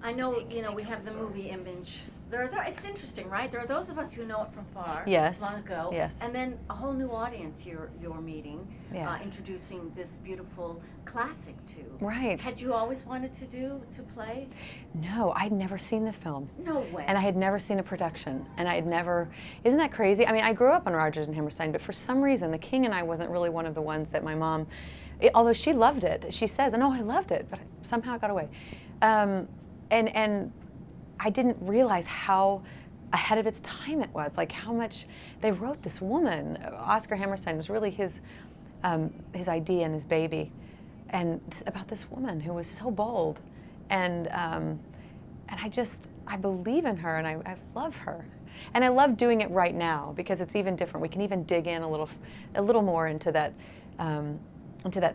I know, you know, we have the movie image. It's interesting, right? There are those of us who know it from far, Yes. long ago, Yes. and then a whole new audience you're meeting, Yes. introducing this beautiful classic to. Right. Had you always wanted to play? No, I'd never seen the film. No way. And I had never seen a production, and I had never, isn't that crazy? I mean, I grew up on Rogers and Hammerstein, but for some reason, The King and I wasn't really one of the ones that my mom, although she loved it, she says, "No, I loved it," but somehow it got away. And I didn't realize how ahead of its time it was, like how much they wrote this woman. Oscar Hammerstein was really his idea and his baby, and about this woman who was so bold, and I believe in her, and I love her, and I love doing it right now because it's even different. We can even dig in a little more into that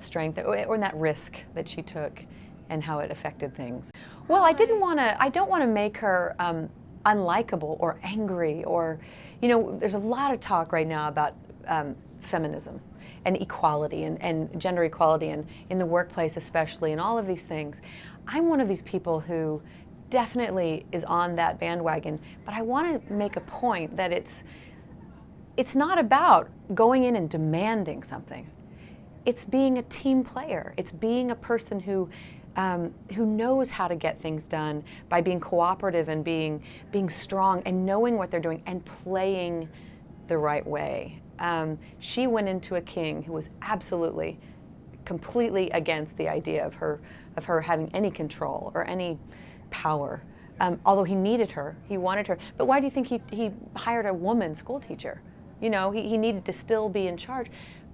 strength or in that risk that she took, and how it affected things. Well, I don't want to make her unlikable or angry, or, you know, there's a lot of talk right now about feminism and equality and gender equality, and in the workplace especially, and all of these things. I'm one of these people who definitely is on that bandwagon, but I want to make a point that it's not about going in and demanding something. It's being a team player. It's being a person who knows how to get things done by being cooperative and being strong and knowing what they're doing and playing the right way. She went into a king who was absolutely, completely against the idea of her having any control or any power. Although he needed her, he wanted her. But why do you think he hired a woman school teacher? You know, he needed to still be in charge.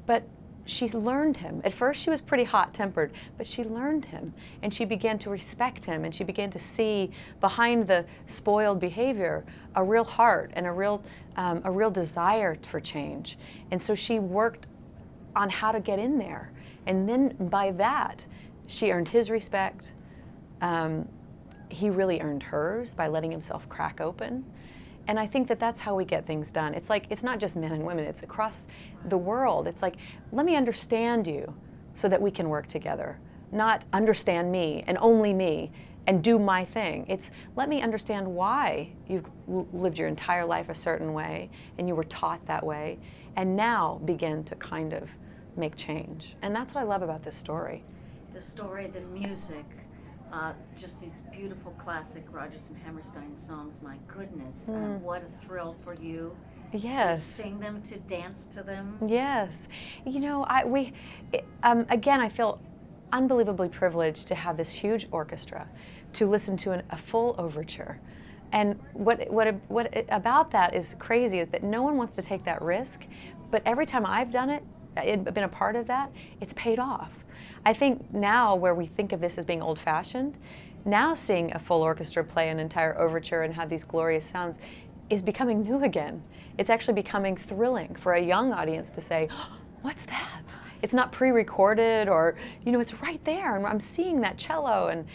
But she learned him. At first she was pretty hot-tempered, but she learned him, and she began to respect him, and she began to see behind the spoiled behavior a real heart and a real desire for change. And so she worked on how to get in there, and then by that she earned his respect. He really earned hers by letting himself crack open. And I think that that's how we get things done. It's like, it's not just men and women, it's across the world. It's like, let me understand you so that we can work together. Not understand me and only me and do my thing. It's, let me understand why you've lived your entire life a certain way and you were taught that way, and now begin to kind of make change. And that's what I love about this story. The story, the music, just these beautiful classic Rogers and Hammerstein songs. My goodness, what a thrill for you! Yes. To sing them, to dance to them. Yes, you know, again, I feel unbelievably privileged to have this huge orchestra, to listen to a full overture, and what about that is crazy is that no one wants to take that risk, but every time I've done it, been a part of that, it's paid off. I think now, where we think of this as being old-fashioned, now seeing a full orchestra play an entire overture and have these glorious sounds is becoming new again. It's actually becoming thrilling for a young audience to say, oh, what's that? It's not pre-recorded, or, you know, it's right there, and I'm seeing that cello and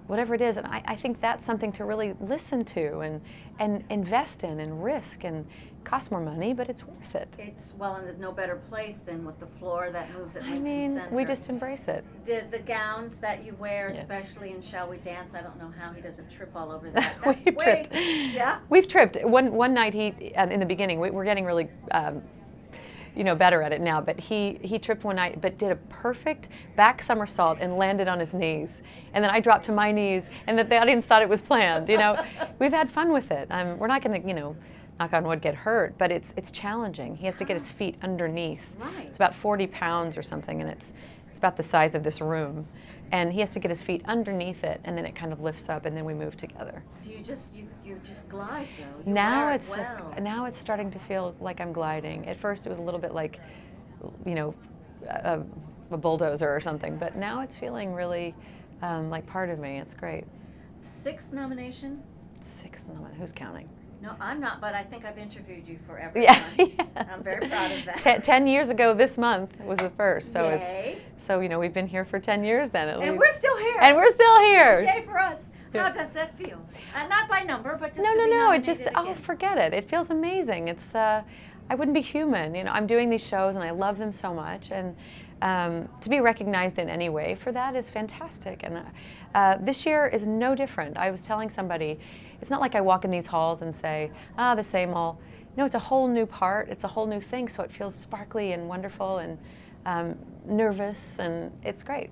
whatever it is. And I think that's something to really listen to and invest in and risk, and cost more money, but it's worth it. It's, well, and there's no better place than with the floor that moves at Lincoln I mean, Center. we just embrace it. The gowns that you wear, Yeah. especially in Shall We Dance, I don't know how he doesn't trip all over that. We've tripped. Yeah? We've tripped. One night in the beginning, we're getting really, you know, better at it now, but he tripped one night, but did a perfect back somersault and landed on his knees. And then I dropped to my knees, and the audience thought it was planned, you know. We've had fun with it. We're not going to, you know, knock on wood, get hurt, but it's challenging. He has to get his feet underneath. Right. It's about 40 pounds or something, and it's about the size of this room. And he has to get his feet underneath it, and then it kind of lifts up, and then we move together. Do you just glide though? You Now wear it it's well. now it's starting to feel like I'm gliding. At first it was a little bit like, you know, a bulldozer or something, but now it's feeling really like part of me. It's great. 6th nomination? 6th nomination. Who's counting? No, I'm not, but I think I've interviewed you for every Yeah, one. yeah. I'm very proud of that. 10 years ago this month was the first, so Yay. so you know, we've been here for 10 years then at least. And we're still here. And we're still here. Yay for us. Yeah. How does that feel? Not by number, but just No, to no, be no. It nominated just, oh, again. forget it. It feels amazing. It's, I wouldn't be human. You know, I'm doing these shows and I love them so much, and to be recognized in any way for that is fantastic. And this year is no different. I was telling somebody, it's not like I walk in these halls and say, the same old. No, it's a whole new part. It's a whole new thing, so it feels sparkly and wonderful and nervous, and it's great.